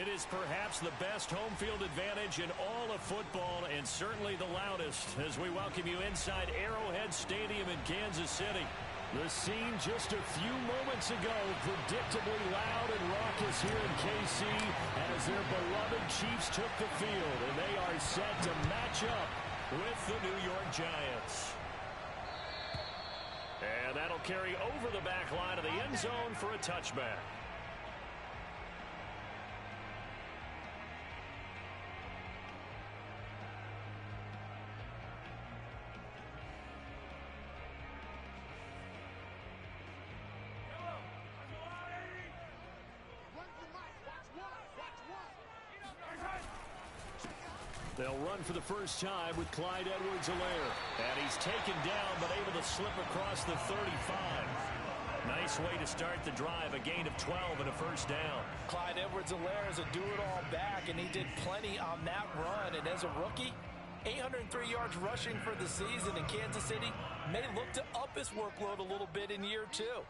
It is perhaps the best home field advantage in all of football and certainly the loudest as we welcome you inside Arrowhead Stadium in Kansas City. The scene just a few moments ago, predictably loud and raucous here in KC as their beloved Chiefs took the field, and they are set to match up with the New York Giants. And that'll carry over the back line of the end zone for a touchback. They'll run for the first time with Clyde Edwards-Helaire. And he's taken down but able to slip across the 35. Nice way to start the drive, a gain of 12 and a first down. Clyde Edwards-Helaire is a do-it-all back, and he did plenty on that run. And as a rookie, 803 yards rushing for the season in Kansas City may look to up his workload a little bit in year two.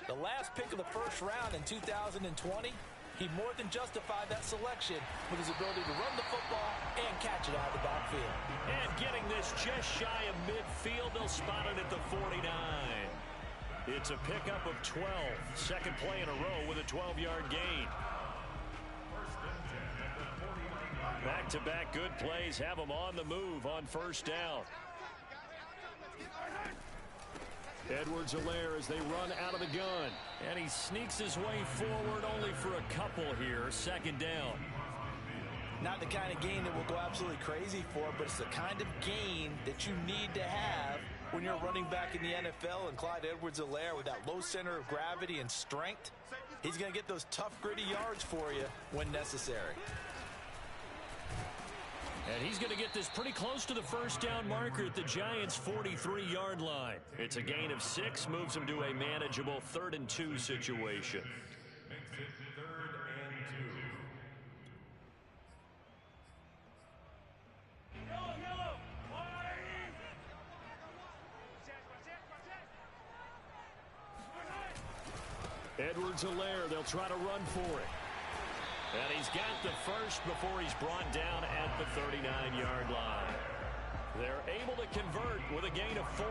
The last pick of the first round in 2020, he more than justified that selection with his ability to run the football and catch it out of the backfield. And getting this just shy of midfield, they'll spot it at the 49. It's a pickup of 12. Second play in a row with a 12-yard gain. Back-to-back good plays have them on the move on first down. Edwards-Helaire as they run out of the gun. And he sneaks his way forward only for a couple here. Second down. Not the kind of gain that we'll go absolutely crazy for, but it's the kind of gain that you need to have when you're running back in the NFL. And Clyde Edwards-Helaire, with that low center of gravity and strength, he's going to get those tough, gritty yards for you when necessary. And he's going to get this pretty close to the first down marker at the Giants' 43-yard line. It's a gain of 6, moves him to a manageable 3rd and 2 situation. Makes it 3rd and 2. Edwards-Helaire, they'll try to run for it. And he's got the first before he's brought down at the 39-yard line. They're able to convert with a gain of 4.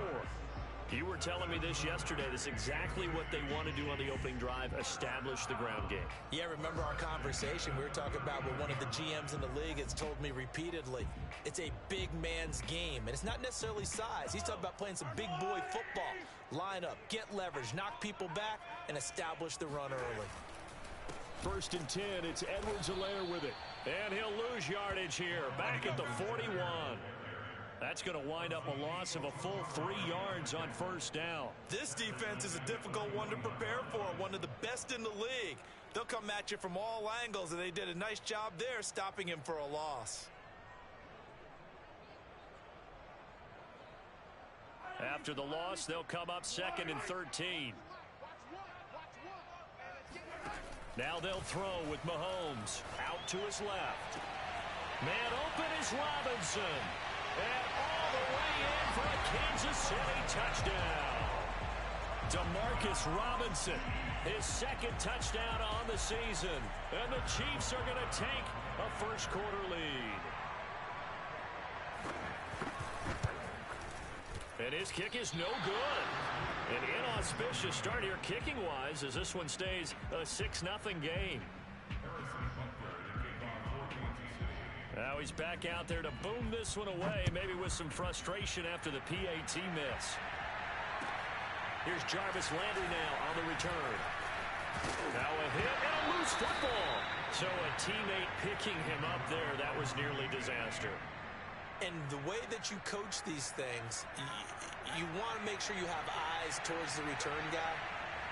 You were telling me this yesterday. This is exactly what they want to do on the opening drive, establish the ground game. Yeah, remember our conversation. We were talking about what one of the GMs in the league has told me repeatedly. It's a big man's game, and it's not necessarily size. He's talking about playing some big boy football. Line up, get leverage, knock people back, and establish the run early. 1st and 10, it's Edwards-Helaire with it. And he'll lose yardage here, back at the 41. That's going to wind up a loss of a full 3 yards on first down. This defense is a difficult one to prepare for, one of the best in the league. They'll come at you from all angles, and they did a nice job there stopping him for a loss. After the loss, they'll come up 2nd and 13. Now they'll throw with Mahomes out to his left. Man open is Robinson. And all the way in for a Kansas City touchdown. Demarcus Robinson, his 2nd touchdown on the season. And the Chiefs are going to take a first-quarter lead. And his kick is no good. An inauspicious start here kicking-wise as this one stays a 6-0 game. Now he's back out there to boom this one away, maybe with some frustration after the PAT miss. Here's Jarvis Landry now on the return. Now a hit and a loose football. So a teammate picking him up there, that was nearly disaster. And the way that you coach these things, you want to make sure you have eyes towards the return guy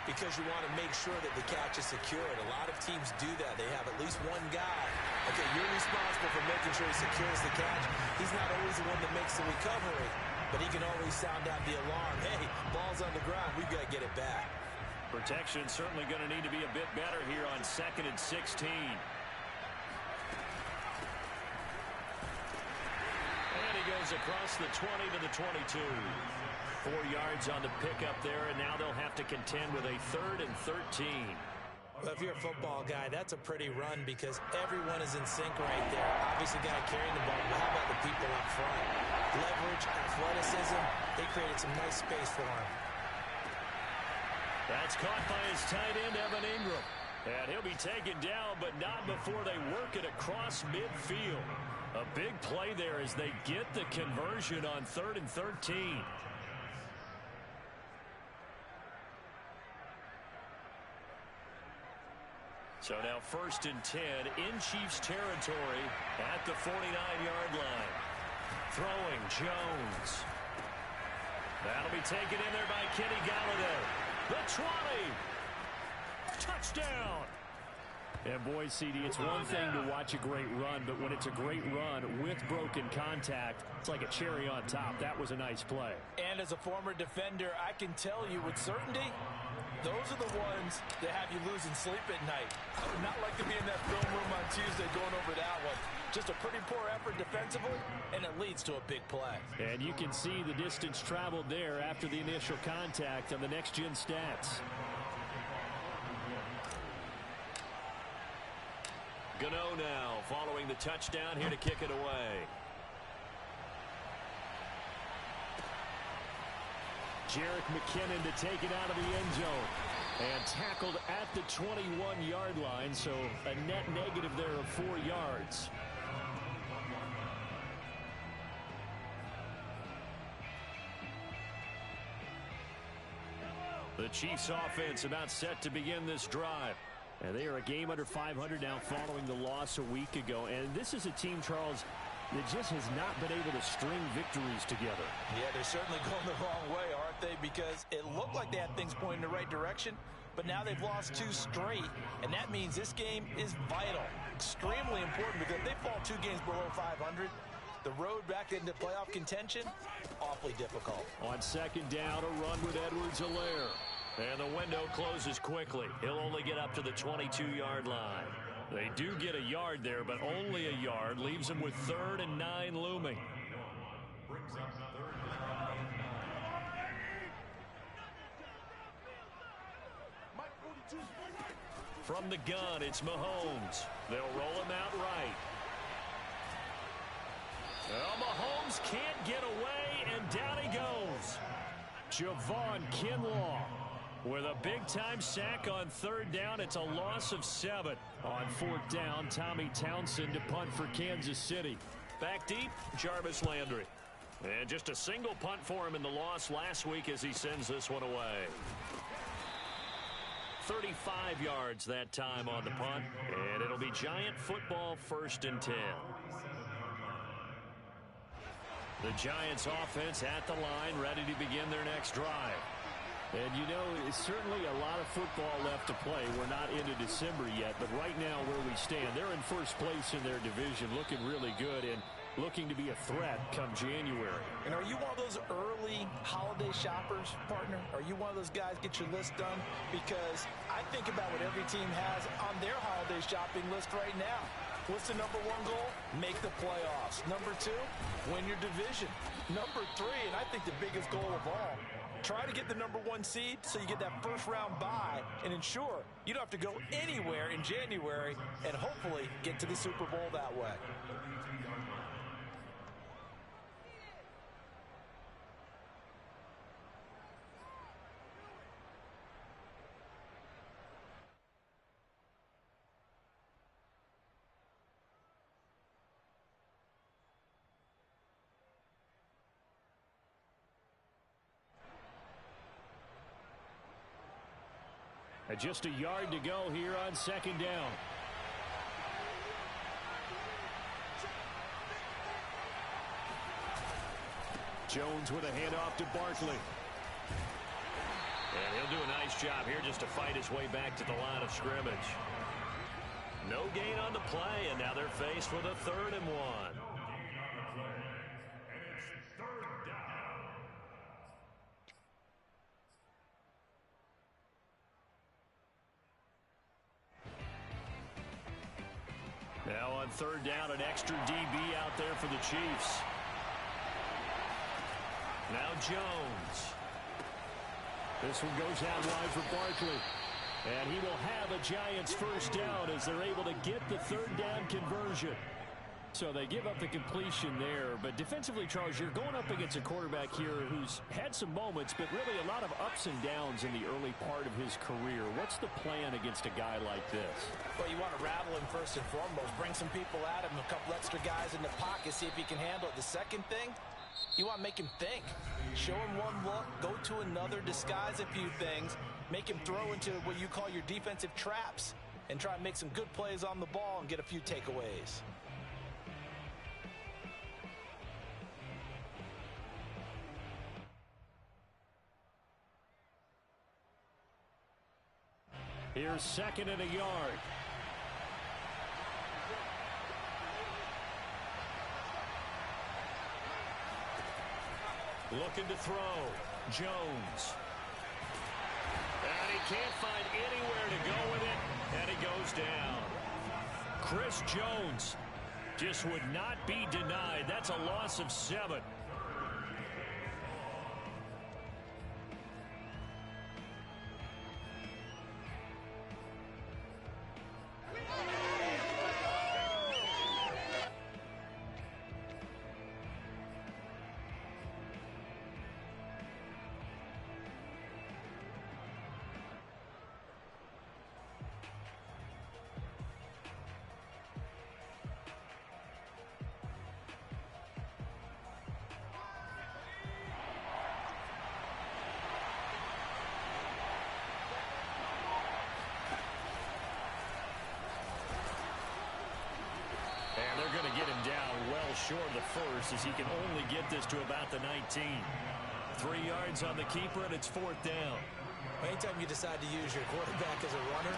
because you want to make sure that the catch is secured. A lot of teams do that. They have at least one guy. Okay, you're responsible for making sure he secures the catch. He's not always the one that makes the recovery, but he can always sound out the alarm. Hey, ball's on the ground. We've got to get it back. Protection certainly going to need to be a bit better here on 2nd and 16. Goes across the 20 to the 22. 4 yards on the pickup there, and now they'll have to contend with a 3rd and 13. Well, if you're a football guy, that's a pretty run because everyone is in sync right there. Obviously, the guy carrying the ball, but how about the people up front? Leverage, athleticism, they created some nice space for him. That's caught by his tight end, Evan Ingram. And he'll be taken down, but not before they work it across midfield. A big play there as they get the conversion on 3rd and 13. So now 1st and 10 in Chiefs territory at the 49-yard line. Throwing Jones. That'll be taken in there by Kenny Golladay. The 20. Touchdown. And boy, CD, it's one thing to watch a great run, but when it's a great run with broken contact, it's like a cherry on top. That was a nice play. And as a former defender, I can tell you with certainty, those are the ones that have you losing sleep at night. I would not like to be in that film room on Tuesday going over that one. Just a pretty poor effort defensively, and it leads to a big play. And you can see the distance traveled there after the initial contact on the next-gen stats. Gano now following the touchdown here to kick it away. Jerick McKinnon to take it out of the end zone. And tackled at the 21-yard line, so a net negative there of 4 yards. The Chiefs offense about set to begin this drive. And they are a game under 500 now following the loss a week ago. And this is a team, Charles, that just has not been able to string victories together. Yeah, they're certainly going the wrong way, aren't they? Because it looked like they had things pointing in the right direction, but now they've lost 2 straight, and that means this game is vital, extremely important, because if they fall 2 games below 500, the road back into playoff contention, awfully difficult. On 2nd down, a run with Edwards-Helaire. And the window closes quickly. He'll only get up to the 22-yard line. They do get a yard there, but only a yard. Leaves them with 3rd and 9 looming. From the gun, it's Mahomes. They'll roll him out right. Well, Mahomes can't get away, and down he goes. Javon Kinlaw with a big-time sack on 3rd down. It's a loss of 7. On 4th down, Tommy Townsend to punt for Kansas City. Back deep, Jarvis Landry. And just a single punt for him in the loss last week as he sends this one away. 35 yards that time on the punt. And it'll be Giant football 1st and 10. The Giants offense at the line, ready to begin their next drive. And you know, it's certainly a lot of football left to play. We're not into December yet, but right now where we stand, they're in 1st place in their division, looking really good and looking to be a threat come January. And are you one of those early holiday shoppers, partner? Are you one of those guys get your list done? Because I think about what every team has on their holiday shopping list right now. What's the number 1 goal? Make the playoffs. Number 2, win your division. Number 3, and I think the biggest goal of all, try to get the number 1 seed so you get that 1st round bye and ensure you don't have to go anywhere in January and hopefully get to the Super Bowl that way. And just a yard to go here on 2nd down. Jones with a handoff to Barkley. And he'll do a nice job here just to fight his way back to the line of scrimmage. No gain on the play, and now they're faced with a 3rd and 1. Now on 3rd down, an extra DB out there for the Chiefs. Now Jones. This one goes out wide for Barkley. And he will have a Giants first down as they're able to get the third down conversion. So they give up the completion there. But defensively, Charles, you're going up against a quarterback here who's had some moments, but really a lot of ups and downs in the early part of his career. What's the plan against a guy like this? Well, you want to rattle him first and foremost. Bring some people at him, a couple extra guys in the pocket, see if he can handle it. The second thing, you want to make him think. Show him one look, go to another, disguise a few things, make him throw into what you call your defensive traps, and try and make some good plays on the ball and get a few takeaways. Here's second and a yard. Looking to throw. Jones. And he can't find anywhere to go with it, and he goes down. Chris Jones just would not be denied. That's a loss of 7. And they're going to get him down well short of the first as he can only get this to about the 19. 3 yards on the keeper, and it's 4th down. Anytime you decide to use your quarterback as a runner,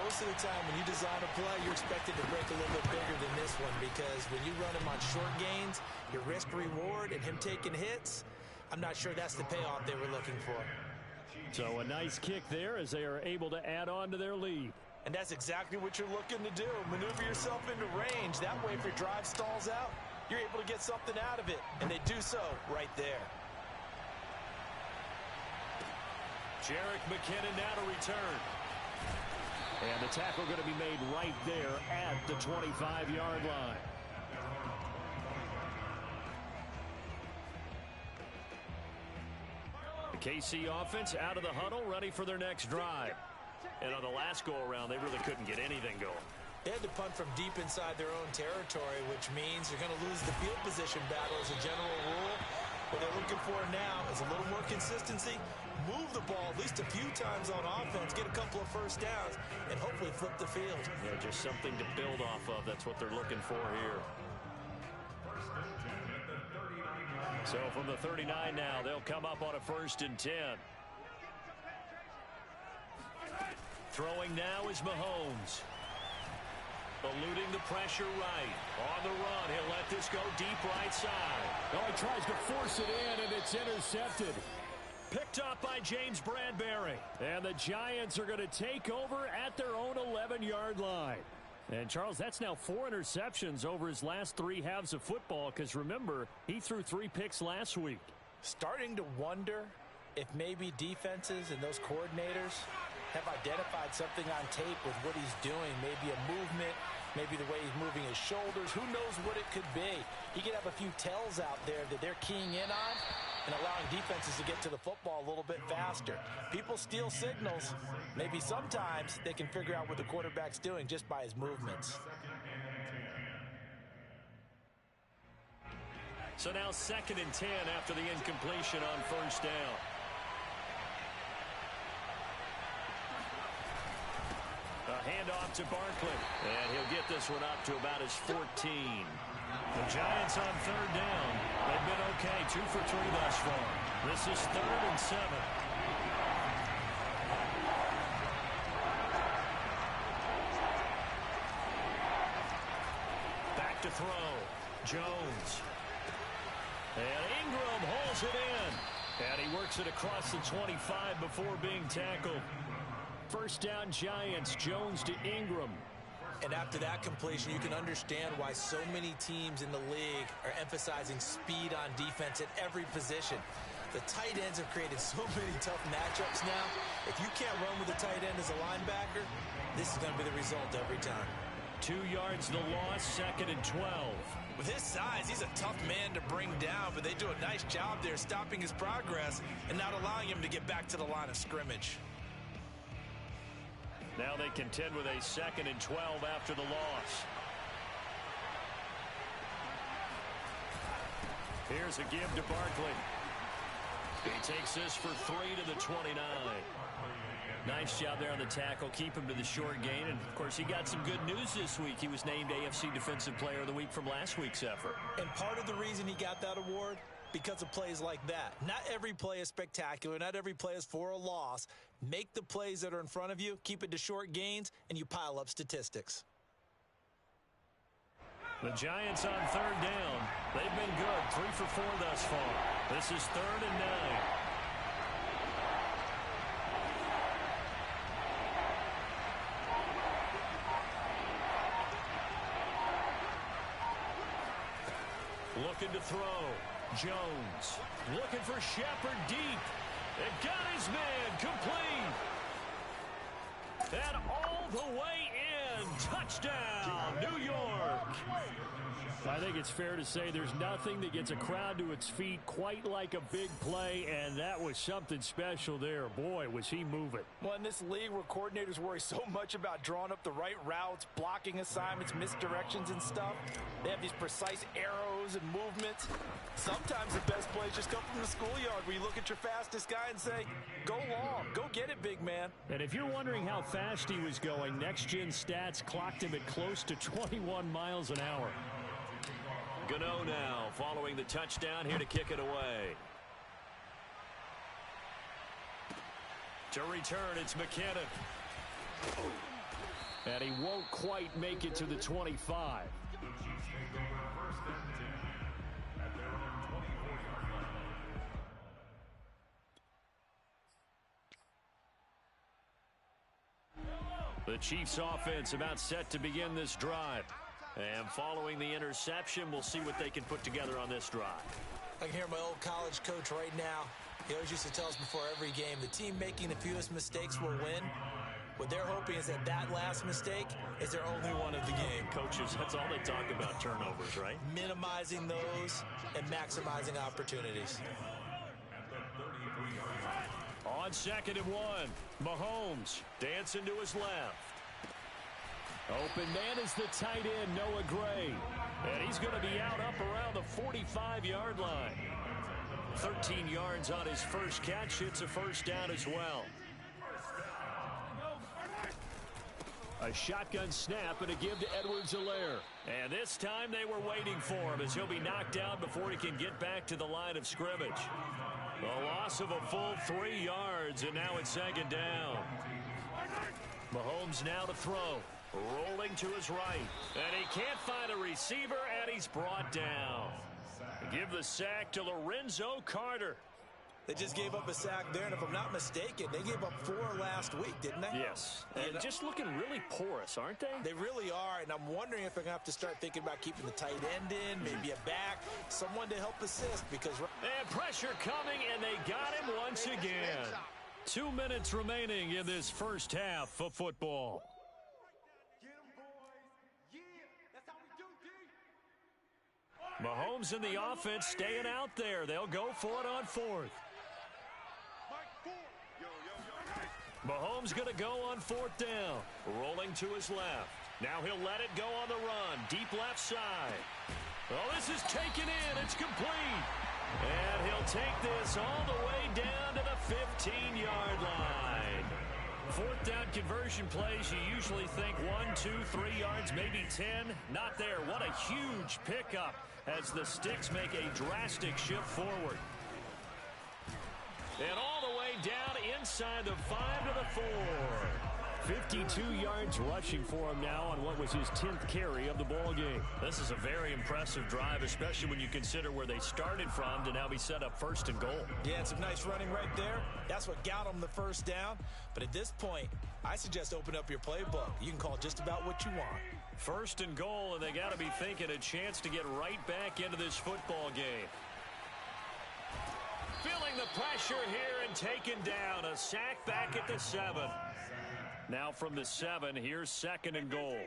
most of the time when you design a play, you're expected to break a little bit bigger than this one, because when you run him on short gains, your risk-reward and him taking hits, I'm not sure that's the payoff they were looking for. So a nice kick there as they are able to add on to their lead. And that's exactly what you're looking to do. Maneuver yourself into range. That way, if your drive stalls out, you're able to get something out of it. And they do so right there. Jerick McKinnon now to return. And the tackle going to be made right there at the 25-yard line. The KC offense out of the huddle, ready for their next drive. And on the last go-around, they really couldn't get anything going. They had to punt from deep inside their own territory, which means you're going to lose the field position battle as a general rule. What they're looking for now is a little more consistency, move the ball at least a few times on offense, get a couple of first downs, and hopefully flip the field. Yeah, just something to build off of. That's what they're looking for here. So from the 39 now, they'll come up on a 1st and 10. Throwing now is Mahomes. Eluding the pressure right. On the run, he'll let this go deep right side. Oh, he tries to force it in, and it's intercepted. Picked up by James Bradbury. And the Giants are going to take over at their own 11-yard line. And, Charles, that's now 4 interceptions over his last 3 halves of football, because, remember, he threw 3 picks last week. Starting to wonder if maybe defenses and those coordinators have identified something on tape with what he's doing. Maybe a movement, maybe the way he's moving his shoulders. Who knows what it could be? He could have a few tells out there that they're keying in on and allowing defenses to get to the football a little bit faster. People steal signals. Maybe sometimes they can figure out what the quarterback's doing just by his movements. So now 2nd and 10 after the incompletion on 1st down. A handoff to Barkley. And he'll get this one up to about his 14. The Giants on 3rd down. They've been okay, 2 for 3 thus far. This is 3rd and 7. Back to throw. Jones. And Ingram hauls it in. And he works it across the 25 before being tackled. 1st down Giants, Jones to Ingram. And after that completion, you can understand why so many teams in the league are emphasizing speed on defense at every position. The tight ends have created so many tough matchups now If you can't run with a tight end as a linebacker, this is going to be the result every time. 2 yards the loss, 2nd and 12. With his size, he's a tough man to bring down, but they do a nice job there stopping his progress and not allowing him to get back to the line of scrimmage. Now they contend with a 2nd and 12 after the loss. Here's a give to Barkley. He takes this for 3 to the 29. Nice job there on the tackle. Keep him to the short gain. And, of course, he got some good news this week. He was named AFC Defensive Player of the Week from last week's effort. And part of the reason he got that award, because of plays like that. Not every play is spectacular. Not every play is for a loss. Make the plays that are in front of you, keep it to short gains, and you pile up statistics. The Giants on 3rd down. They've been good. 3 for 4 thus far. This is 3rd and 9. Looking to throw. Jones looking for Shepard deep. It got his man complete. And all the way in. Touchdown, New York. I think it's fair to say there's nothing that gets a crowd to its feet quite like a big play, and that was something special there. Boy, was he moving. Well, in this league where coordinators worry so much about drawing up the right routes, blocking assignments, misdirections and stuff, they have these precise arrows and movements. Sometimes the best plays just come from the schoolyard where you look at your fastest guy and say, go long, go get it, big man. And if you're wondering how fast he was going, Next Gen Stats clocked him at close to 21 miles an hour. Gano now following the touchdown, here to kick it away. To return, it's McKinnon. And he won't quite make it to the 25. The Chiefs offense about set to begin this drive. And following the interception, we'll see what they can put together on this drive. I can hear my old college coach right now. He always used to tell us before every game, the team making the fewest mistakes will win. What they're hoping is that last mistake is their only one of the game. Coaches, that's all they talk about, turnovers, right? Minimizing those and maximizing opportunities. On 2nd and 1, Mahomes dancing to his left. Open man is the tight end, Noah Gray. And he's going to be out up around the 45-yard line. 13 yards on his first catch. It's a first down as well. A shotgun snap and a give to Edwards-Helaire. And this time they were waiting for him as he'll be knocked out before he can get back to the line of scrimmage. A loss of a full 3 yards, and now it's 2nd down. Mahomes now to throw. Rolling to his right. And he can't find a receiver, and he's brought down. Give the sack to Lorenzo Carter. They just gave up a sack there, and if I'm not mistaken, they gave up 4 last week, didn't they? Yes. And just looking really porous, aren't they? They really are, and I'm wondering if they're going to have to start thinking about keeping the tight end in, maybe a back, someone to help assist. Because and pressure coming, and they got him once again. 2 minutes remaining in this first half of football. Mahomes and the offense staying out there. They'll go for it on 4th. Mahomes going to go on 4th down. Rolling to his left. Now he'll let it go on the run. Deep left side. Oh, this is taken in. It's complete. And he'll take this all the way down to the 15-yard line. 4th down conversion plays, you usually think 1, 2, 3 yards, maybe 10. Not there. What a huge pickup as the Sticks make a drastic shift forward. And all the way down inside the 5 to the 4. 52 yards rushing for him now on what was his 10th carry of the ball game. This is a very impressive drive, especially when you consider where they started from to now be set up 1st and goal. Yeah, and some nice running right there. That's what got them the first down. But at this point, I suggest open up your playbook. You can call just about what you want. 1st and goal, and they got to be thinking a chance to get right back into this football game. feeling the pressure here and taken down. A sack back at the 7. Now from the 7, here's 2nd and goal.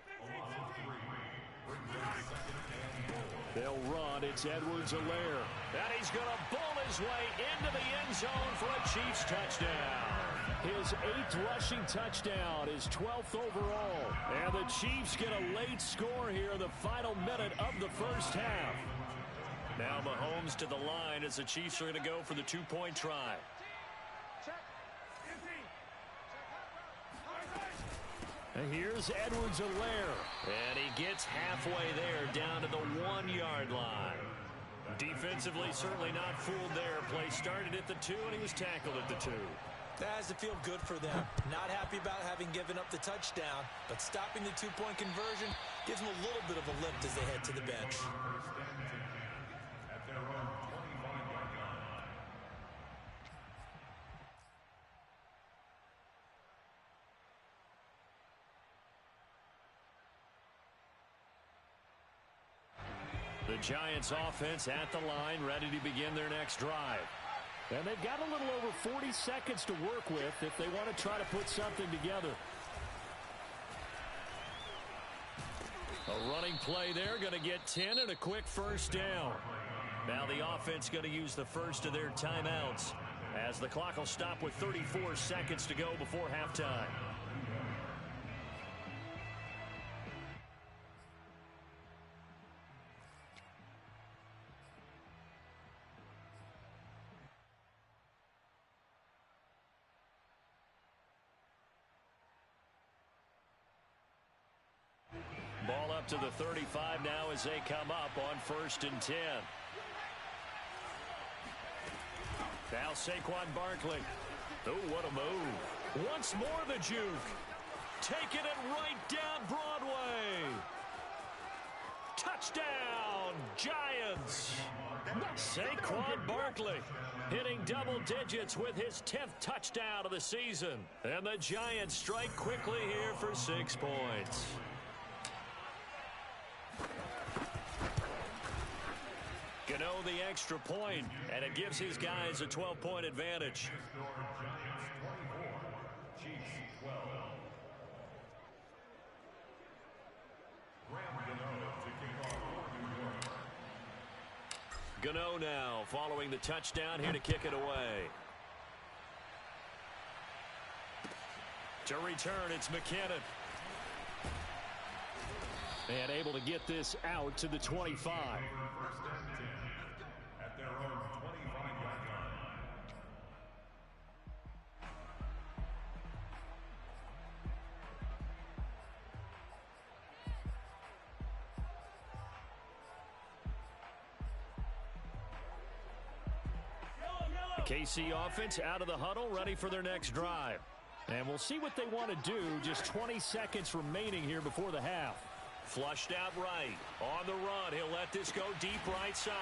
They'll run. It's Edwards-Helaire. And he's going to bull his way into the end zone for a Chiefs touchdown. His 8th rushing touchdown, his 12th overall. And the Chiefs get a late score here in the final minute of the first half. Now Mahomes to the line as the Chiefs are going to go for the 2-point try. And here's Edwards-Helaire. And he gets halfway there down to the 1-yard line. Defensively, certainly not fooled there. Play started at the 2, and he was tackled at the 2. That has to feel good for them. Not happy about having given up the touchdown, but stopping the 2-point conversion gives them a little bit of a lift as they head to the bench. The Giants offense at the line, ready to begin their next drive. And they've got a little over 40 seconds to work with if they want to try to put something together. A running play there, going to get 10 and a quick first down. Now the offense going to use the first of their timeouts as the clock will stop with 34 seconds to go before halftime. Ball up to the 35 now as they come up on 1st and 10. Now Saquon Barkley. Oh, what a move. Once more the juke. Taking it right down Broadway. Touchdown, Giants. Saquon Barkley hitting double digits with his 10th touchdown of the season. And the Giants strike quickly here for 6 points. Gano the extra point, and it gives his guys a 12-point advantage. Gano now following the touchdown here to kick it away. To return, it's McKinnon. And able to get this out to the 25. At their own 25-yard line. The KC offense out of the huddle, ready for their next drive. And we'll see what they want to do. Just 20 seconds remaining here before the half. Flushed out right. On the run, he'll let this go deep right side.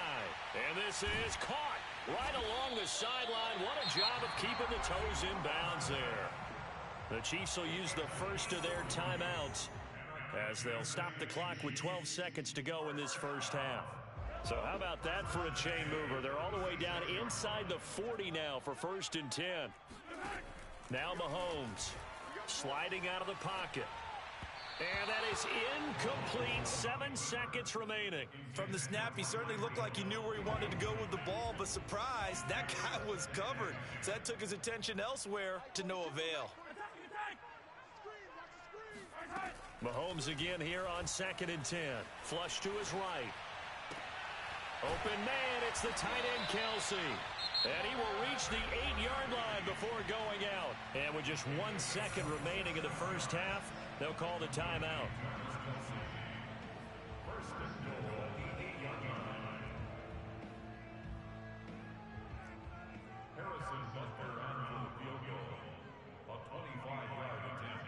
And this is caught right along the sideline. What a job of keeping the toes in bounds there. The Chiefs will use the first of their timeouts as they'll stop the clock with 12 seconds to go in this first half. So how about that for a chain mover? They're all the way down inside the 40 now for 1st and 10. Now Mahomes sliding out of the pocket. And that is incomplete. 7 seconds remaining. From the snap, he certainly looked like he knew where he wanted to go with the ball, but surprise, that guy was covered. So that took his attention elsewhere to no avail. Mahomes again here on 2nd and 10. Flush to his right. Open man, it's the tight end Kelsey. And he will reach the 8-yard line before going out. And with just 1 second remaining in the first half, they'll call the timeout. Harrison Butker on for the field goal. A 25-yard attempt.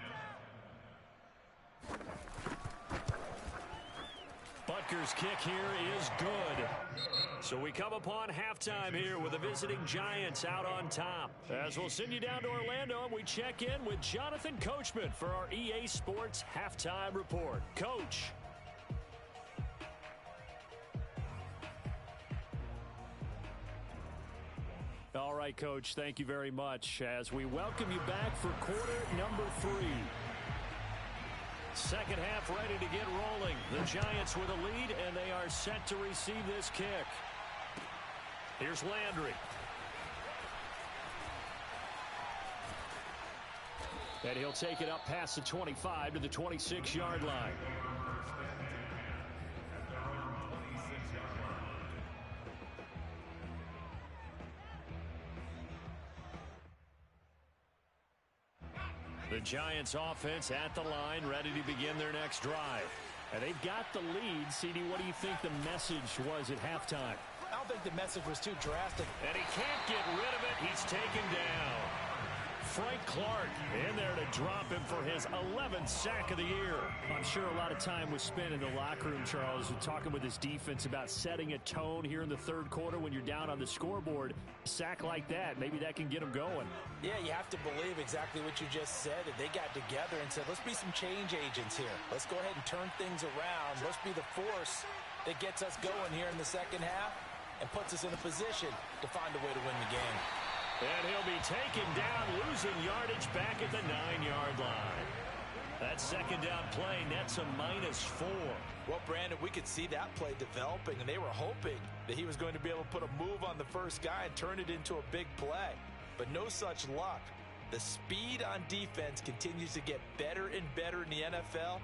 Butker's kick here is good. So we come upon halftime here with the visiting Giants out on top. As we'll send you down to Orlando, and we check in with Jonathan Coachman for our EA Sports Halftime Report. Coach. right, Coach. Thank you very much as we welcome you back for quarter number 3. Second half ready to get rolling. The Giants with a lead, and they are set to receive this kick. Here's Landry. And he'll take it up past the 25 to the 26-yard line. The Giants offense at the line, ready to begin their next drive. And they've got the lead. CD, what do you think the message was at halftime? I don't think the message was too drastic. And he can't get rid of it. He's taken down. Frank Clark in there to drop him for his 11th sack of the year. I'm sure a lot of time was spent in the locker room, Charles, talking with his defense about setting a tone here in the third quarter when you're down on the scoreboard. A sack like that, maybe that can get them going. Yeah, you have to believe exactly what you just said. That they got together and said, let's be some change agents here. Let's go ahead and turn things around. Let's be the force that gets us going here in the second half and puts us in a position to find a way to win the game. And he'll be taken down, losing yardage back at the 9-yard line. That second down play nets a -4. Well, Brandon, we could see that play developing, and they were hoping that he was going to be able to put a move on the first guy and turn it into a big play. But no such luck. The speed on defense continues to get better and better in the NFL.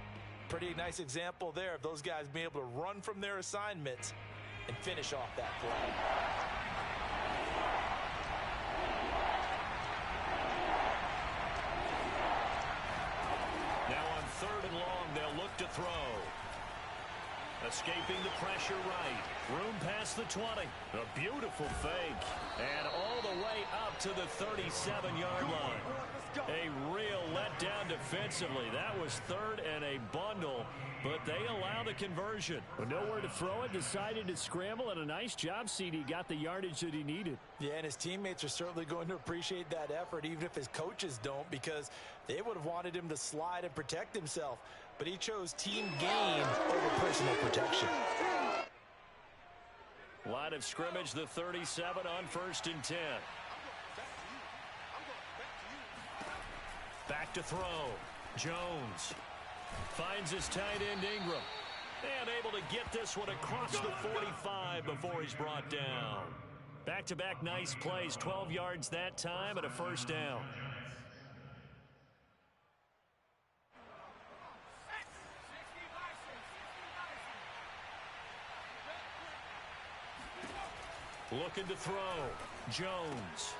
Pretty nice example there of those guys being able to run from their assignments and finish off that play. Now on 3rd and long, they'll look to throw. Escaping the pressure right. Room past the 20. A beautiful fake. And all the way up to the 37-yard line. A real letdown defensively. That was 3rd and a bundle, but they allow the conversion. But nowhere to throw it, decided to scramble, and a nice job, CD. Got the yardage that he needed. Yeah, and his teammates are certainly going to appreciate that effort, even if his coaches don't, because they would have wanted him to slide and protect himself. But he chose team gain over personal protection. Line of scrimmage, the 37 on 1st and 10. Back to throw. Jones finds his tight end Ingram. And able to get this one across the 45 before he's brought down. Back-to-back nice plays, 12 yards that time and a first down. Looking to throw. Jones.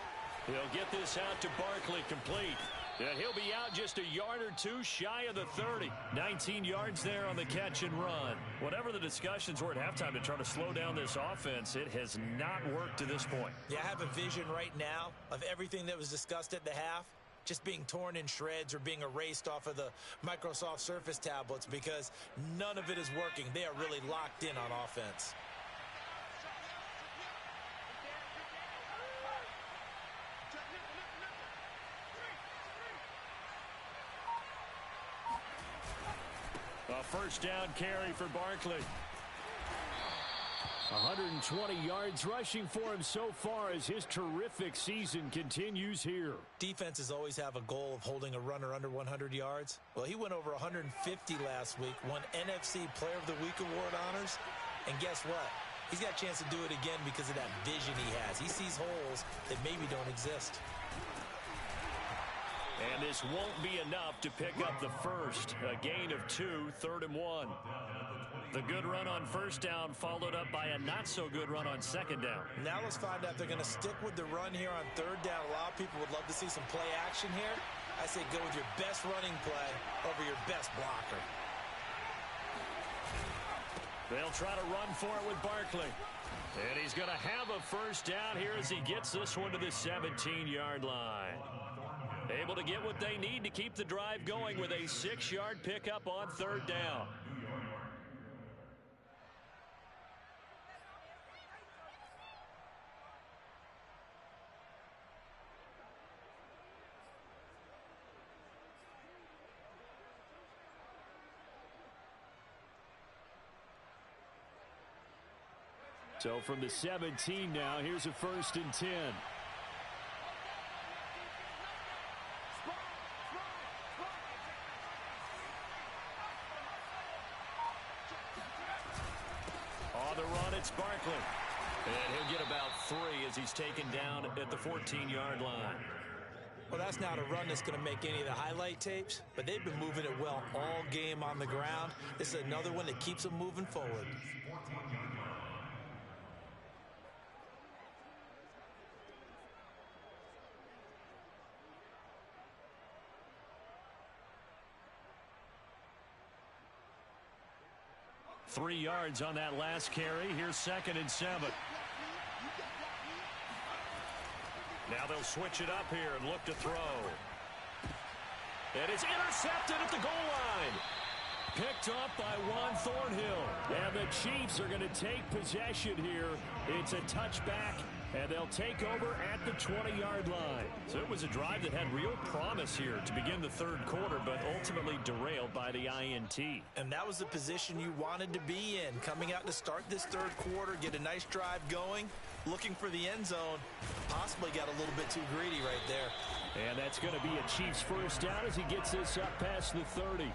He'll get this out to Barkley, complete. And he'll be out just a yard or two shy of the 30. 19 yards there on the catch and run. Whatever the discussions were at halftime to try to slow down this offense, it has not worked to this point. Yeah, I have a vision right now of everything that was discussed at the half just being torn in shreds or being erased off of the Microsoft Surface tablets because none of it is working. They are really locked in on offense. A first down carry for Barkley. 120 yards rushing for him so far as his terrific season continues here. Defenses always have a goal of holding a runner under 100 yards. Well, he went over 150 last week, won NFC Player of the Week award honors. And guess what? He's got a chance to do it again because of that vision he has. He sees holes that maybe don't exist. And this won't be enough to pick up the first. A gain of 2, 3rd and 1. The good run on first down followed up by a not-so-good run on second down. Now let's find out if they're going to stick with the run here on 3rd down. A lot of people would love to see some play action here. I say go with your best running play over your best blocker. They'll try to run for it with Barkley. And he's going to have a first down here as he gets this one to the 17-yard line. Able to get what they need to keep the drive going with a 6-yard pickup on 3rd down. So from the 17 now, here's a 1st and 10. run, it's Barkley. And he'll get about 3 as he's taken down at the 14-yard line. Well, that's not a run that's going to make any of the highlight tapes, but they've been moving it well all game on the ground. This is another one that keeps them moving forward. Three yards on that last carry. Here's 2nd and 7. Now they'll switch it up here and look to throw. And it's intercepted at the goal line. Picked up by Juan Thornhill. And the Chiefs are going to take possession here. It's a touchback, and they'll take over at the 20-yard line. So it was a drive that had real promise here to begin the third quarter, but ultimately derailed by the INT. And that was the position you wanted to be in. Coming out to start this third quarter, get a nice drive going, looking for the end zone. Possibly got a little bit too greedy right there. And that's going to be a Chiefs first down as he gets this up past the 30.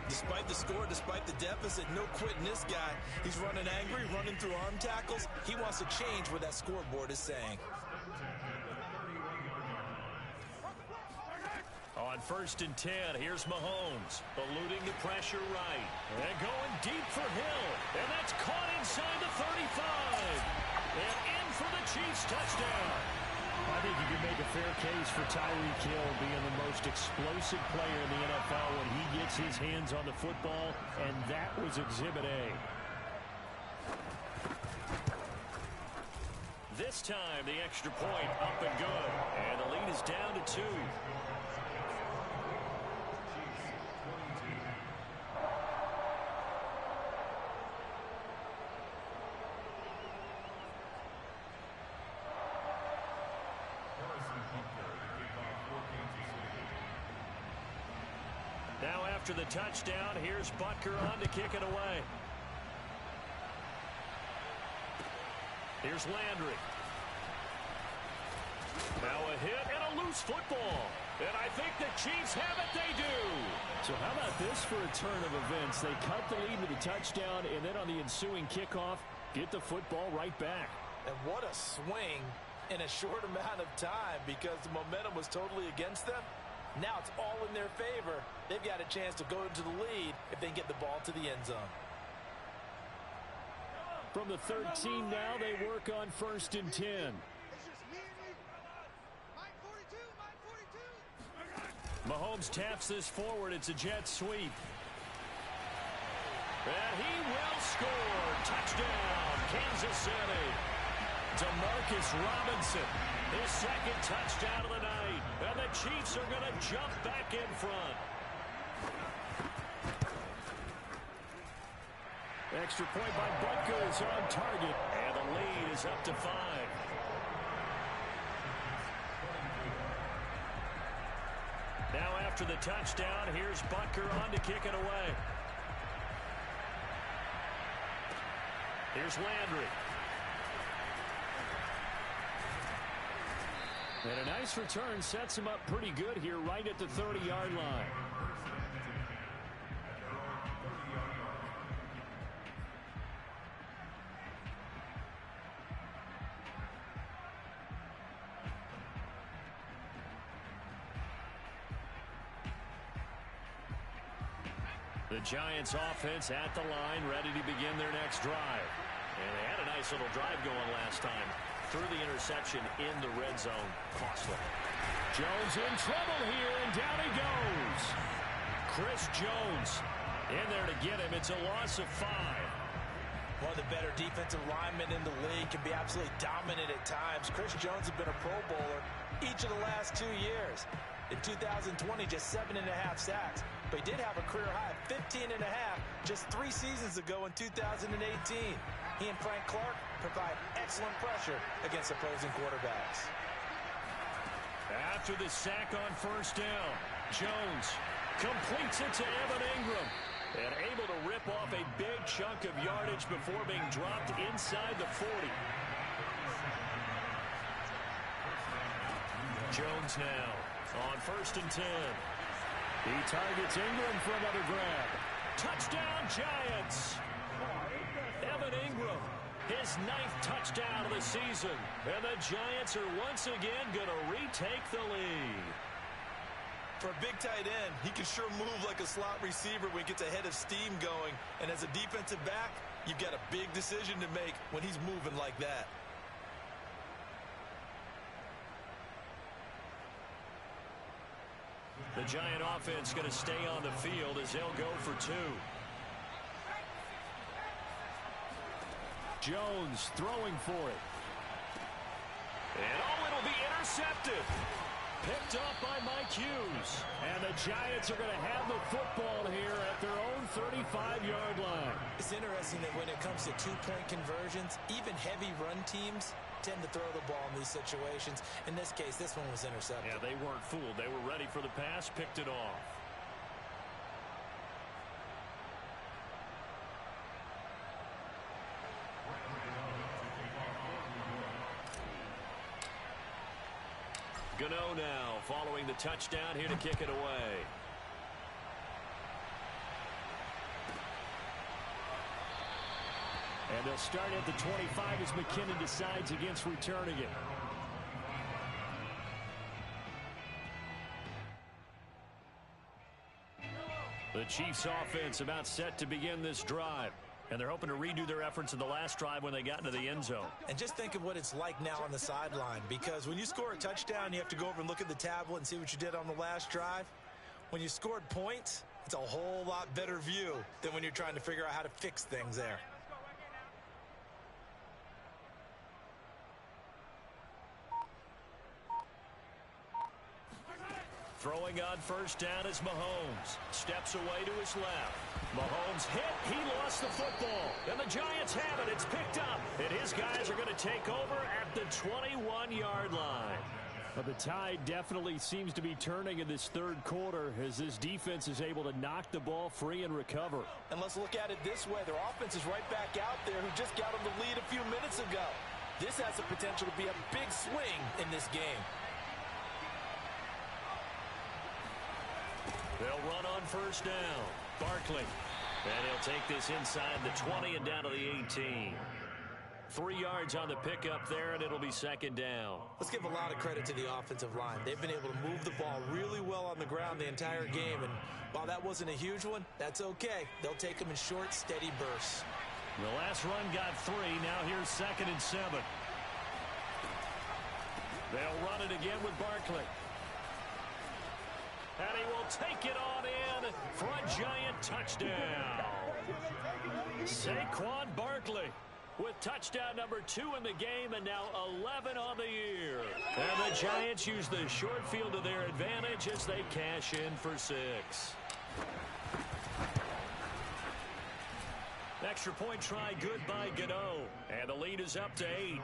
Despite the score, despite the deficit, no quitting this guy. He's running angry, running through arm tackles. He wants to change what that scoreboard is saying. On 1st and 10, here's Mahomes, eluding the pressure right. And going deep for Hill. And that's caught inside the 35. And in for the Chiefs touchdown. I think you can make a fair case for Tyreek Hill being the most explosive player in the NFL when he gets his hands on the football, and that was Exhibit A. This time, the extra point up and good. And the lead is down to 2. Now after the touchdown, here's Butker on to kick it away. Here's Landry. Now a hit and a loose football. And I think the Chiefs have it. They do. So how about this for a turn of events? They cut the lead with a touchdown, and then on the ensuing kickoff, get the football right back. And what a swing in a short amount of time because the momentum was totally against them. Now it's all in their favor. They've got a chance to go into the lead if they can get the ball to the end zone. From the 13 now, they work on 1st and 10. Mahomes taps this forward. It's a jet sweep. And he will score. Touchdown, Kansas City. Demarcus Robinson, his 2nd touchdown of the night. And the Chiefs are going to jump back in front. Extra point by Butker is on target. And the lead is up to 5. Now after the touchdown, here's Butker on to kick it away. Here's Landry. And a nice return sets him up pretty good here right at the 30-yard line. The Giants offense at the line, ready to begin their next drive. And they had a nice little drive going last time. Through the interception in the red zone. Costly. Jones in trouble here, and down he goes. Chris Jones in there to get him. It's a loss of 5. One of the better defensive linemen in the league, can be absolutely dominant at times. Chris Jones has been a Pro Bowler each of the last 2 years. In 2020, just 7.5 sacks. But he did have a career high of 15.5 just 3 seasons ago in 2018. He and Frank Clark provide excellent pressure against opposing quarterbacks. After the sack on 1st down, Jones completes it to Evan Ingram. And able to rip off a big chunk of yardage before being dropped inside the 40. Jones now on 1st and 10. He targets Ingram for another grab. Touchdown, Giants! Evan Ingram his 9th touchdown of the season. And the Giants are once again going to retake the lead. For a big tight end, he can sure move like a slot receiver when he gets a head of steam going. And as a defensive back, you've got a big decision to make when he's moving like that. The Giant offense going to stay on the field as they'll go for 2. Jones throwing for it. And it'll be intercepted. Picked up by Mike Hughes. And the Giants are going to have the football here at their own 35-yard line. It's interesting that when it comes to two-point conversions, even heavy run teams tend to throw the ball in these situations. In this case, this one was intercepted. Yeah, they weren't fooled. They were ready for the pass, picked it off. Gano now following the touchdown here to kick it away. And they'll start at the 25 as McKinnon decides against returning it. The Chiefs offense about set to begin this drive. And they're hoping to redo their efforts in the last drive when they got into the end zone. And just think of what it's like now on the sideline, because when you score a touchdown, you have to go over and look at the tablet and see what you did on the last drive. When you scored points, it's a whole lot better view than when you're trying to figure out how to fix things there. Throwing on first down is Mahomes. Steps away to his left. Mahomes hit. He lost the football. And the Giants have it. It's picked up. And his guys are going to take over at the 21-yard line. Well, the tide definitely seems to be turning in this third quarter as this defense is able to knock the ball free and recover. And let's look at it this way. Their offense is right back out there who just got them the lead a few minutes ago. This has the potential to be a big swing in this game. They'll run on first down. Barkley. And he'll take this inside the 20 and down to the 18. 3 yards on the pickup there, and it'll be second down. Let's give a lot of credit to the offensive line. They've been able to move the ball really well on the ground the entire game. And while that wasn't a huge one, that's okay. They'll take them in short, steady bursts. The last run got 3. Now here's 2nd and 7. They'll run it again with Barkley. And he will take it on in for a Giant touchdown. Saquon Barkley with touchdown number 2 in the game and now 11 on the year. And the Giants use the short field to their advantage as they cash in for 6. Extra point try good by Gano. And the lead is up to 8.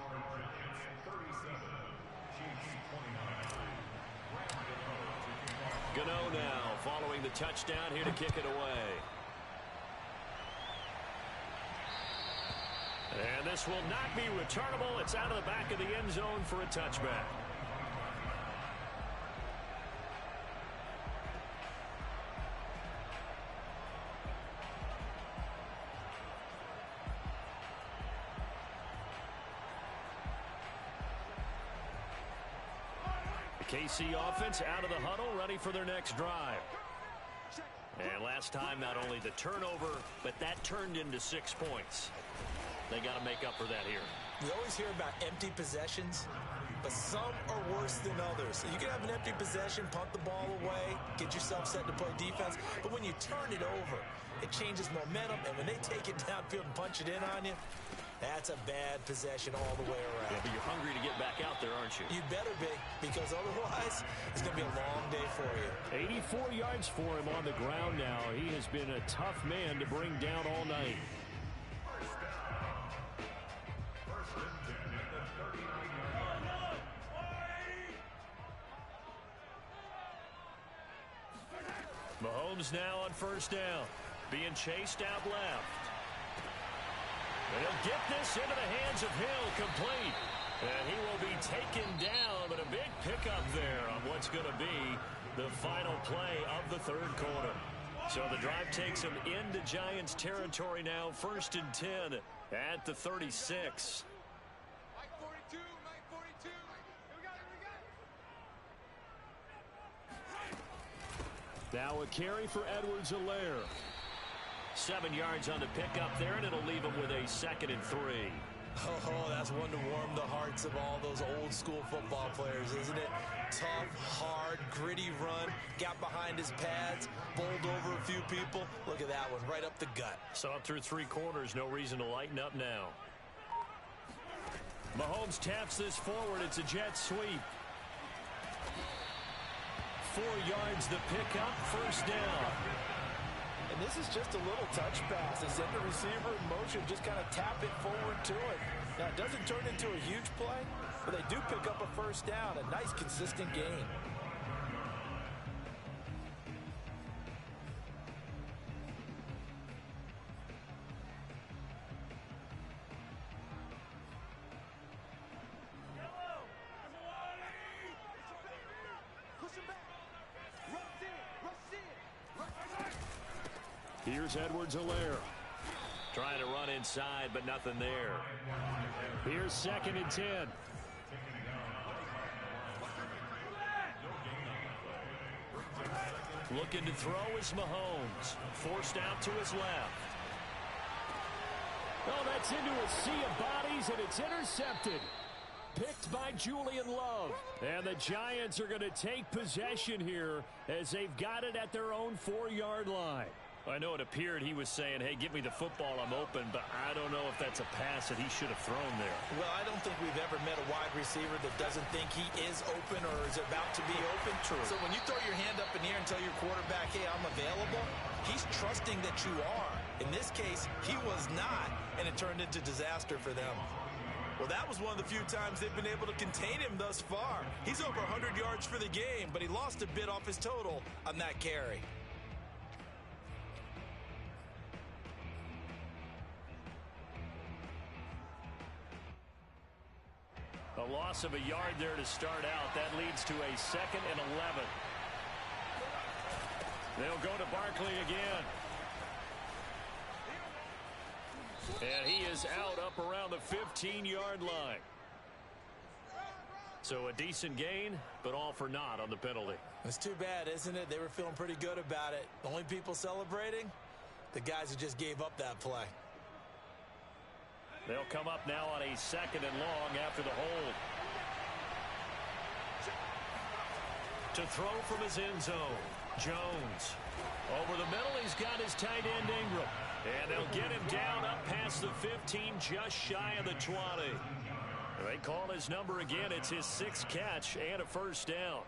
Gano now following the touchdown here to kick it away. And this will not be returnable. It's out of the back of the end zone for a touchback. KC offense out of the huddle, ready for their next drive. And last time, not only the turnover, but that turned into 6 points. They got to make up for that here. We always hear about empty possessions, but some are worse than others. You can have an empty possession, punt the ball away, get yourself set to play defense, but when you turn it over, it changes momentum, and when they take it downfield and punch it in on you, that's a bad possession all the way around. Yeah, but you're hungry to get back out there, aren't you? You better be, because otherwise, it's going to be a long day for you. 84 yards for him on the ground now. He has been a tough man to bring down all night. Mahomes now on first down. Being chased out left. And he'll get this into the hands of Hill, complete. And he will be taken down, but a big pickup there on what's going to be the final play of the third quarter. So the drive takes him into Giants territory now, 1st and 10 At the 36. Now a carry for Edwards-Helaire. 7 yards on the pickup there, and it'll leave him with a 2nd and 3. Oh, that's one to warm the hearts of all those old school football players, isn't it? Tough, hard, gritty run, got behind his pads, bowled over a few people. Look at that one, right up the gut. So up through 3 quarters, no reason to lighten up now. Mahomes taps this forward. It's a jet sweep. 4 yards the pickup, first down. And this is just a little touch pass. They send the receiver in motion, just kind of tap it forward to it. Now, it doesn't turn into a huge play, but they do pick up a first down. A nice, consistent gain. Here's Edwards-Helaire. Trying to run inside, but nothing there. Here's 2nd and 10. Looking to throw is Mahomes. Forced out to his left. Oh, that's into a sea of bodies, and it's intercepted. Picked by Julian Love. And the Giants are going to take possession here as they've got it at their own 4-yard line. I know it appeared he was saying, hey, give me the football, I'm open, but I don't know if that's a pass that he should have thrown there. Well, I don't think we've ever met a wide receiver that doesn't think he is open or is about to be open. True. So when you throw your hand up in the air and tell your quarterback, hey, I'm available, he's trusting that you are. In this case, he was not, and it turned into disaster for them. Well, that was one of the few times they've been able to contain him thus far. He's over 100 yards for the game, but he lost a bit off his total on that carry. A loss of a yard there to start out. That leads to a 2nd and 11. They'll go to Barkley again. And he is out up around the 15-yard line. So a decent gain, but all for naught on the penalty. It's too bad, isn't it? They were feeling pretty good about it. The only people celebrating, the guys who just gave up that play. They'll come up now on a 2nd and long after the hold. To throw from his end zone, Jones. Over the middle, he's got his tight end Ingram. And they'll get him down up past the 15, just shy of the 20. They call his number again. It's his 6th catch and a first down.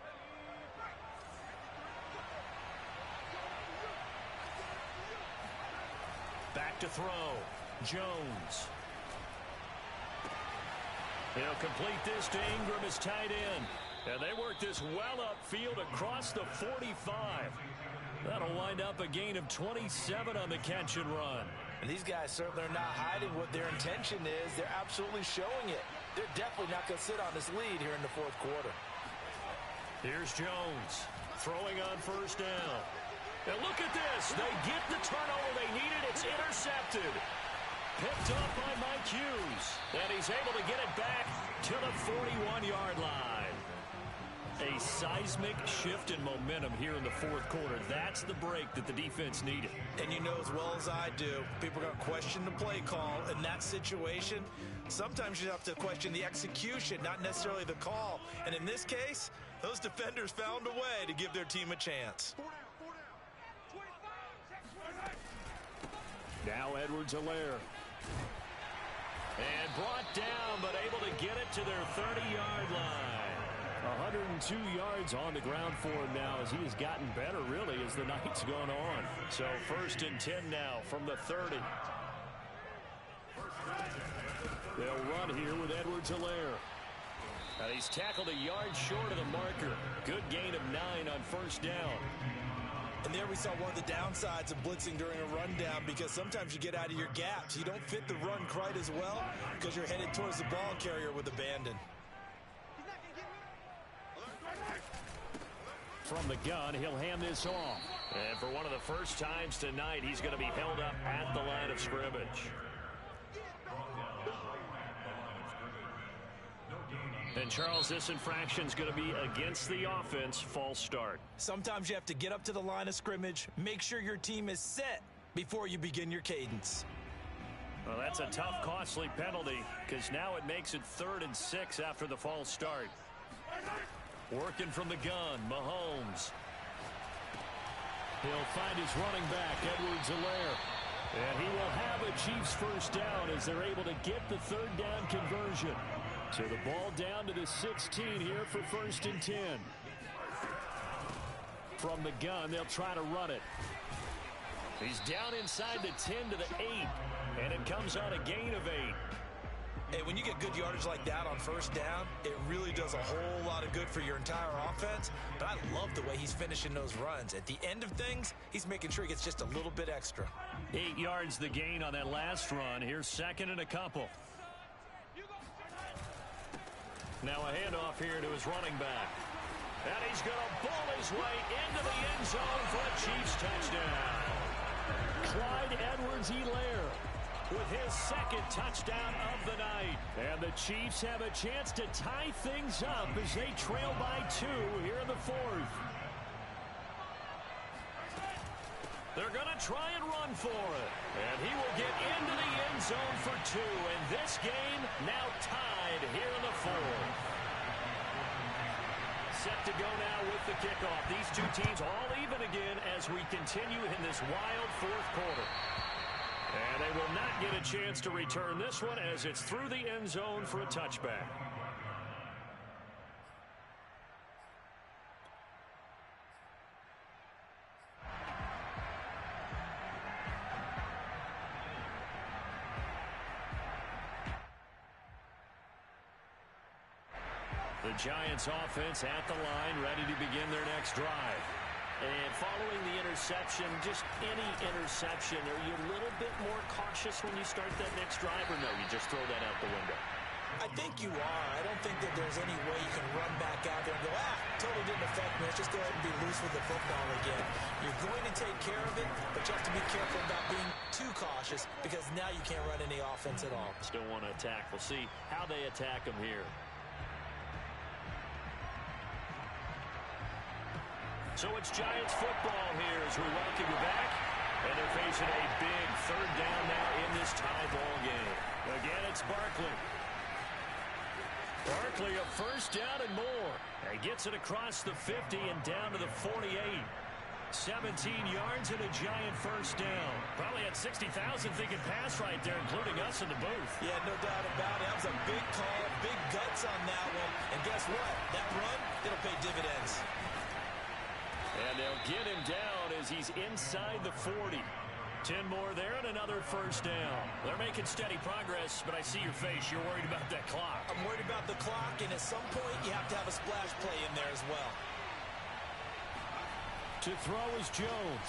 Back to throw, Jones. He'll complete this to Ingram, his tight end. And they work this well upfield across the 45. That'll wind up a gain of 27 on the catch and run. And these guys certainly are not hiding what their intention is. They're absolutely showing it. They're definitely not going to sit on this lead here in the 4th quarter. Here's Jones throwing on first down. And look at this. They get the turnover they needed. It's intercepted. Picked up by Mike Hughes. And he's able to get it back to the 41-yard line. A seismic shift in momentum here in the 4th quarter. That's the break that the defense needed. And you know as well as I do, people are going to question the play call in that situation. Sometimes you have to question the execution, not necessarily the call. And in this case, those defenders found a way to give their team a chance. Now Edwards-Helaire. And brought down, but able to get it to their 30-yard line. 102 yards on the ground for him now as he has gotten better, really, as the night's gone on. So 1st and 10 now from the 30. They'll run here with Edwards-Helaire. And he's tackled a yard short of the marker. Good gain of 9 on first down. And there we saw one of the downsides of blitzing during a rundown, because sometimes you get out of your gaps. You don't fit the run quite as well because you're headed towards the ball carrier with abandon. From the gun, he'll hand this off. And for one of the first times tonight, he's going to be held up at the line of scrimmage. And, Charles, this infraction's going to be against the offense. False start. Sometimes you have to get up to the line of scrimmage, make sure your team is set before you begin your cadence. Well, that's a tough, costly penalty because now it makes it 3rd and 6 after the false start. Working from the gun, Mahomes. He'll find his running back, Edwards-Helaire. And he will have a Chiefs first down as they're able to get the 3rd down conversion. So the ball down to the 16 here for 1st and 10. From the gun, they'll try to run it. He's down inside the 10 to the 8. And it comes on a gain of 8. Hey, when you get good yardage like that on 1st down, it really does a whole lot of good for your entire offense. But I love the way he's finishing those runs. At the end of things, he's making sure he gets just a little bit extra. 8 yards the gain on that last run. Here's 2nd and a couple. Now a handoff here to his running back. And he's going to ball his way into the end zone for a Chiefs touchdown. Clyde Edwards-Helaire with his 2nd touchdown of the night. And the Chiefs have a chance to tie things up as they trail by 2 here in the 4th. They're going to try and run for it. And he will get into the end zone for 2. And this game now tied here in the 4th. Set to go now with the kickoff. These two teams all even again as we continue in this wild 4th quarter. And they will not get a chance to return this one as it's through the end zone for a touchback. The Giants offense at the line, ready to begin their next drive. And following the interception, just any interception, are you a little bit more cautious when you start that next drive, or no, you just throw that out the window? I think you are. I don't think that there's any way you can run back out there and go, totally didn't affect me. Let's just go ahead and be loose with the football again. You're going to take care of it, but you have to be careful about being too cautious because now you can't run any offense at all. Still want to attack. We'll see how they attack them here. So it's Giants football here as we welcome you back. And they're facing a big 3rd down now in this tie ball game. Again, it's Barkley. Barkley a 1st down and more. He gets it across the 50 and down to the 48. 17 yards and a Giant 1st down. Probably had 60,000 thinking pass right there, including us in the booth. Yeah, no doubt about it. That was a big call, big guts on that one. And guess what? That run, it'll pay dividends. And they'll get him down as he's inside the 40. 10 more there and another 1st down. They're making steady progress, but I see your face. You're worried about that clock. I'm worried about the clock, and at some point you have to have a splash play in there as well. To throw is Jones.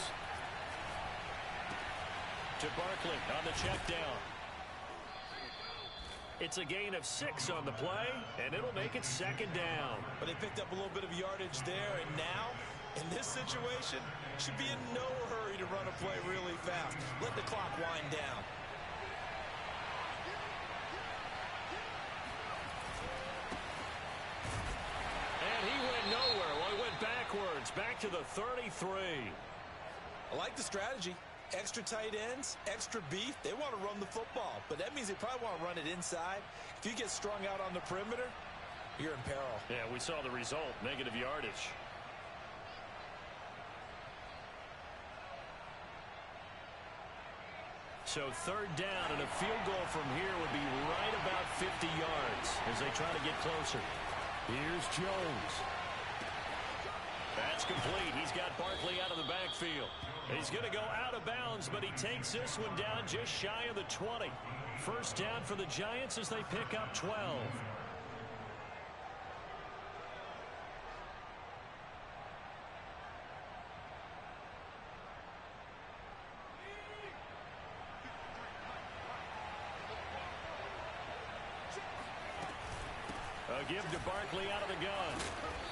To Barkley on the check down. It's a gain of 6 on the play, and it'll make it 2nd down. But they picked up a little bit of yardage there, and now, in this situation, should be in no hurry to run a play really fast. Let the clock wind down. And he went nowhere. Well, he went backwards, back to the 33. I like the strategy. Extra tight ends, extra beef. They want to run the football, but that means they probably want to run it inside. If you get strung out on the perimeter, you're in peril. Yeah, we saw the result, negative yardage. So 3rd down, and a field goal from here would be right about 50 yards as they try to get closer. Here's Jones. That's complete. He's got Barkley out of the backfield. He's going to go out of bounds, but he takes this one down just shy of the 20. 1st down for the Giants as they pick up 12. A give to Barkley out of the gun.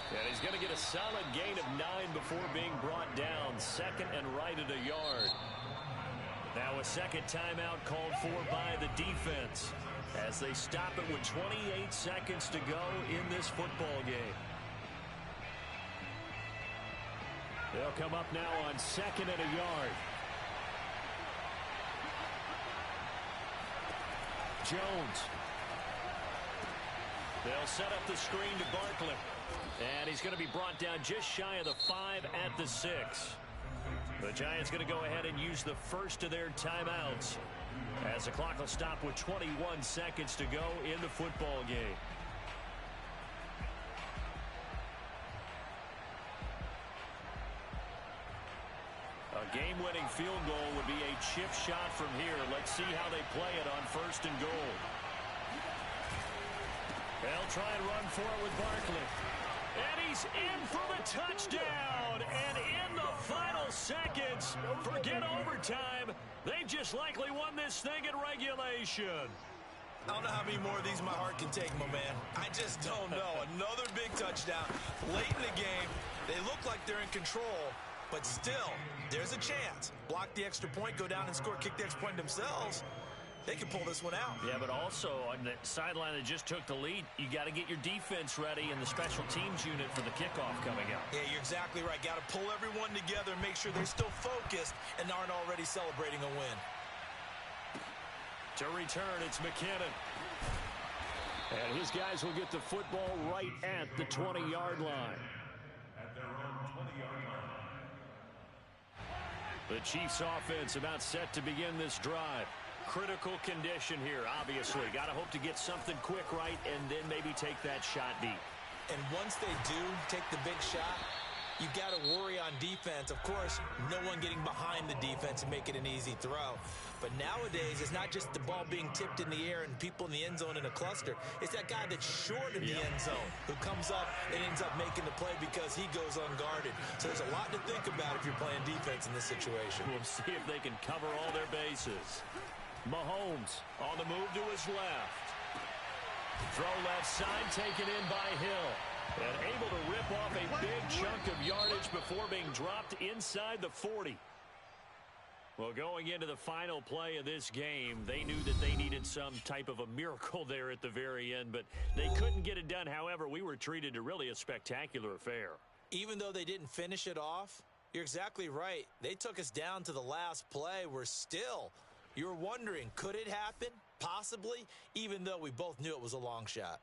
And he's going to get a solid gain of 9 before being brought down. 2nd and right at a yard. Now a second timeout called for by the defense as they stop it with 28 seconds to go in this football game. They'll come up now on 2nd and a yard. Jones. They'll set up the screen to Barkley. And he's going to be brought down just shy of the 5 at the 6. The Giants going to go ahead and use the first of their timeouts as the clock will stop with 21 seconds to go in the football game. A game-winning field goal would be a chip shot from here. Let's see how they play it on 1st and goal. They'll try and run for it with Barkley. And he's in for the touchdown. And in the final seconds, forget overtime. They've just likely won this thing in regulation. I don't know how many more of these my heart can take, my man. I just don't know. Another big touchdown late in the game. They look like they're in control, but still, there's a chance. Block the extra point, go down and score, kick the extra point themselves. They can pull this one out. Yeah, but also on the sideline that just took the lead, you got to get your defense ready and the special teams unit for the kickoff coming up. Yeah, you're exactly right. Got to pull everyone together and make sure they're still focused and aren't already celebrating a win. To return, it's McKinnon. And his guys will get the football right at the 20-yard line. At their own 20-yard line. The Chiefs offense about set to begin this drive. Critical condition here, obviously. Got to hope to get something quick right and then maybe take that shot deep. And once they do take the big shot, you got to worry on defense. Of course, no one getting behind the defense and make it an easy throw. But nowadays, it's not just the ball being tipped in the air and people in the end zone in a cluster. It's that guy that's short in the end zone who comes up and ends up making the play because he goes unguarded. So there's a lot to think about if you're playing defense in this situation. We'll see if they can cover all their bases. Mahomes on the move to his left. Throw left side taken in by Hill. And able to rip off a big chunk of yardage before being dropped inside the 40. Well, going into the final play of this game, they knew that they needed some type of a miracle there at the very end, but they couldn't get it done. However, we were treated to really a spectacular affair. Even though they didn't finish it off, you're exactly right. They took us down to the last play. We're still... You're wondering, could it happen? Possibly, even though we both knew it was a long shot.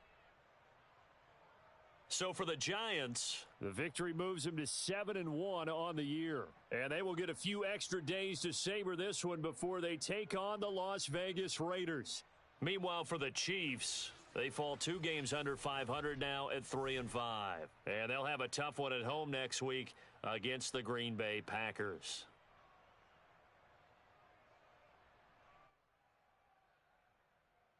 So for the Giants, the victory moves them to 7-1 on the year. And they will get a few extra days to savor this one before they take on the Las Vegas Raiders. Meanwhile, for the Chiefs, they fall 2 games under 500 now at 3-5. And they'll have a tough one at home next week against the Green Bay Packers.